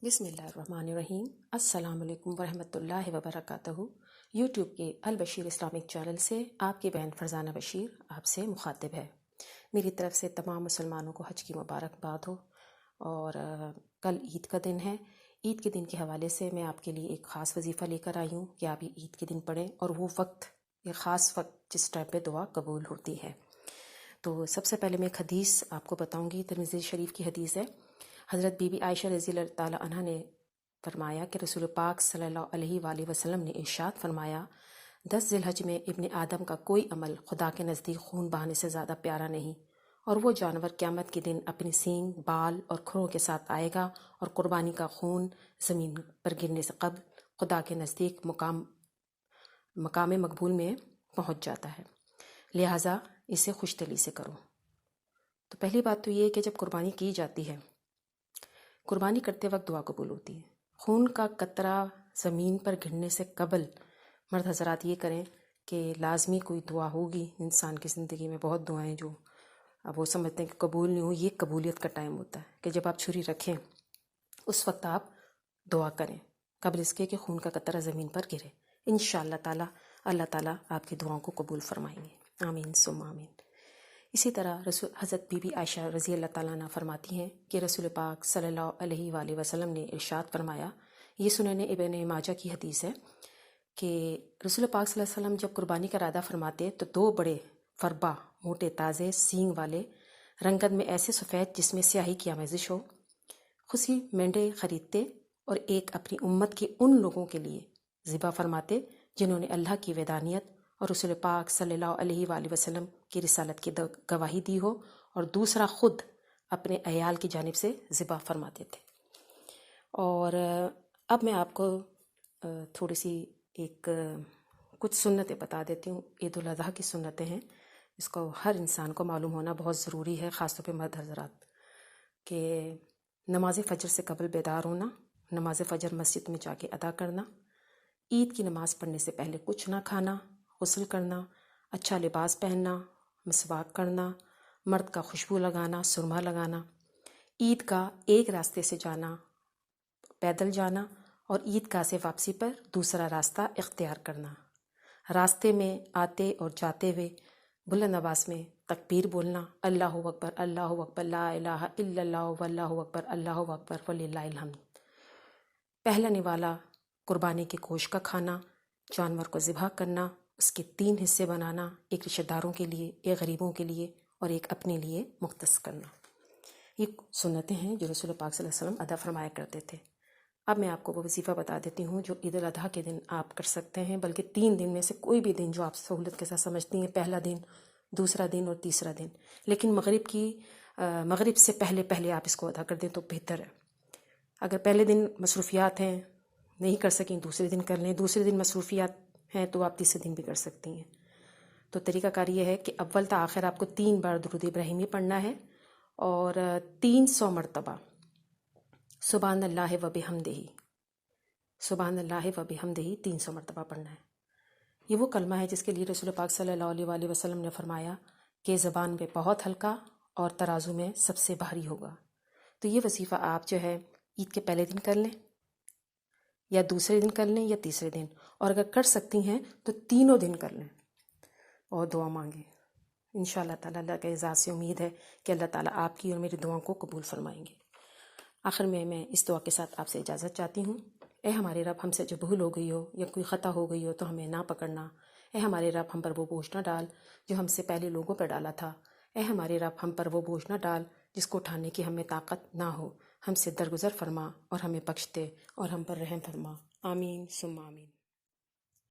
بسم اللہ الرحمن الرحیم۔ السلام علیکم ورحمۃ اللہ وبرکاتہ۔ یوٹیوب کے البشیر اسلامک چینل سے آپ کی بہن فرزانہ بشیر آپ سے مخاطب ہے۔ میری طرف سے تمام مسلمانوں کو حج کی مبارکباد ہو۔ اور کل عید کا دن ہے۔ عید کے دن کے حوالے سے میں آپ کے لیے ایک خاص وظیفہ لے کر آئی ہوں کہ آپ عید کے دن پڑھیں، اور وہ وقت، ایک خاص وقت جس ٹائم پہ دعا قبول ہوتی ہے۔ تو سب سے پہلے میں ایک حدیث آپ کو بتاؤں گی، ترمذی شریف کی حدیث ہے۔ حضرت بی بی عائشہ رضی اللہ تعالی عنہ نے فرمایا کہ رسول پاک صلی اللہ علیہ وآلہ وسلم نے ارشاد فرمایا، 10 ذی الحج میں ابن آدم کا کوئی عمل خدا کے نزدیک خون بہانے سے زیادہ پیارا نہیں، اور وہ جانور قیامت کے دن اپنی سینگ، بال اور کھروں کے ساتھ آئے گا، اور قربانی کا خون زمین پر گرنے سے قبل خدا کے نزدیک مقام مقبول میں پہنچ جاتا ہے، لہٰذا اسے خوش دلی سے کرو۔ تو پہلی بات تو یہ ہے کہ جب قربانی کی جاتی ہے، قربانی کرتے وقت دعا قبول ہوتی ہے۔ خون کا قطرہ زمین پر گرنے سے قبل مرد حضرات یہ کریں کہ لازمی کوئی دعا ہوگی۔ انسان کی زندگی میں بہت دعائیں جو اب وہ سمجھتے ہیں کہ قبول نہیں ہو، یہ قبولیت کا ٹائم ہوتا ہے کہ جب آپ چھری رکھیں اس وقت آپ دعا کریں قبل اس کے کہ خون کا قطرہ زمین پر گرے۔ انشاءاللہ تعالی اللہ تعالیٰ آپ کی دعاؤں کو قبول فرمائیں گے، آمین ثم آمین۔ اسی طرح حضرت بی بی عائشہ رضی اللہ تعالیٰ عنہ فرماتی ہیں کہ رسول پاک صلی اللہ علیہ وآلہ وسلم نے ارشاد فرمایا، یہ سنن ابن ماجہ کی حدیث ہے، کہ رسول پاک صلی اللہ علیہ وسلم جب قربانی کا ارادہ فرماتے تو 2 بڑے فربا، موٹے تازے سینگ والے، رنگت میں ایسے سفید جس میں سیاہی کی آمیزش ہو، خصی مینڈے خریدتے اور ایک اپنی امت کے ان لوگوں کے لیے ذبح فرماتے جنہوں نے اللہ کی وحدانیت اور رسول پاک صلی اللہ علیہ وآلہ وسلم کی رسالت کی گواہی دی ہو، اور دوسرا خود اپنے عیال کی جانب سے ذبح فرماتے تھے۔ اور اب میں آپ کو تھوڑی سی کچھ سنتیں بتا دیتی ہوں۔ عید الاضحیٰ کی سنتیں ہیں، اس کو ہر انسان کو معلوم ہونا بہت ضروری ہے، خاص طور پہ مرد حضرات، کہ نماز فجر سے قبل بیدار ہونا، نماز فجر مسجد میں جا کے ادا کرنا، عید کی نماز پڑھنے سے پہلے کچھ نہ کھانا، غسل کرنا، اچھا لباس پہننا، مسواک کرنا، مرد کا خوشبو لگانا، سرما لگانا، عید کا ایک راستے سے جانا، پیدل جانا، اور عید گاہ سے واپسی پر دوسرا راستہ اختیار کرنا، راستے میں آتے اور جاتے ہوئے بلند آواز میں تکبیر بولنا، اللہ اکبر لا الہ الا اللہ واللہ اکبر اللہ اکبر وللہ الحمد۔ پہلا نوالا قربانی کے گوشت کا کھانا، جانور کو ذبح کرنا، اس کے 3 حصے بنانا، ایک رشتہ داروں کے لیے، ایک غریبوں کے لیے، اور ایک اپنے لیے مختص کرنا۔ یہ سنتیں ہیں جو رسول پاک صلی اللہ علیہ وسلم ادا فرمایا کرتے تھے۔ اب میں آپ کو وہ وظیفہ بتا دیتی ہوں جو عید الاضحیٰ کے دن آپ کر سکتے ہیں، بلکہ 3 دن میں سے کوئی بھی دن جو آپ سہولت کے ساتھ سمجھتی ہیں، پہلا دن، دوسرا دن اور تیسرا دن، لیکن مغرب سے پہلے آپ اس کو ادا کر دیں تو بہتر ہے۔ اگر پہلے دن مصروفیات ہیں، نہیں کر سکیں، دوسرے دن کر لیں، دوسرے دن مصروفیات ہیں تو آپ تیسرے دن بھی کر سکتی ہیں۔ تو طریقہ کار یہ ہے کہ اول تا آخر آپ کو 3 بار درود ابراہیمی پڑھنا ہے، اور 300 مرتبہ سبحان اللہ و بحمدہ، سبحان اللہ و بحمدہ 300 مرتبہ پڑھنا ہے۔ یہ وہ کلمہ ہے جس کے لیے رسول پاک صلی اللہ علیہ وآلہ وسلم نے فرمایا کہ زبان پہ بہت ہلکا اور ترازو میں سب سے بھاری ہوگا۔ تو یہ وظیفہ آپ جو ہے عید کے پہلے دن کر لیں، یا دوسرے دن کر لیں، یا تیسرے دن، اور اگر کر سکتی ہیں تو تینوں دن کر لیں اور دعا مانگیں۔ انشاءاللہ تعالیٰ اللہ کے اعزاز سے امید ہے کہ اللہ تعالیٰ آپ کی اور میری دعاؤں کو قبول فرمائیں گے۔ آخر میں اس دعا کے ساتھ آپ سے اجازت چاہتی ہوں۔ اے ہمارے رب، ہم سے جو بھول ہو گئی ہو یا کوئی خطا ہو گئی ہو تو ہمیں نہ پکڑنا۔ اے ہمارے رب، ہم پر وہ بوجھ نہ ڈال جو ہم سے پہلے لوگوں پر ڈالا تھا۔ اے ہمارے رب، ہم پر وہ بوجھ نہ ڈال جس کو اٹھانے کی ہمیں طاقت نہ ہو۔ ہم سے درگزر فرما اور ہمیں بخش دے اور ہم پر رحم فرما، آمین ثم آمین۔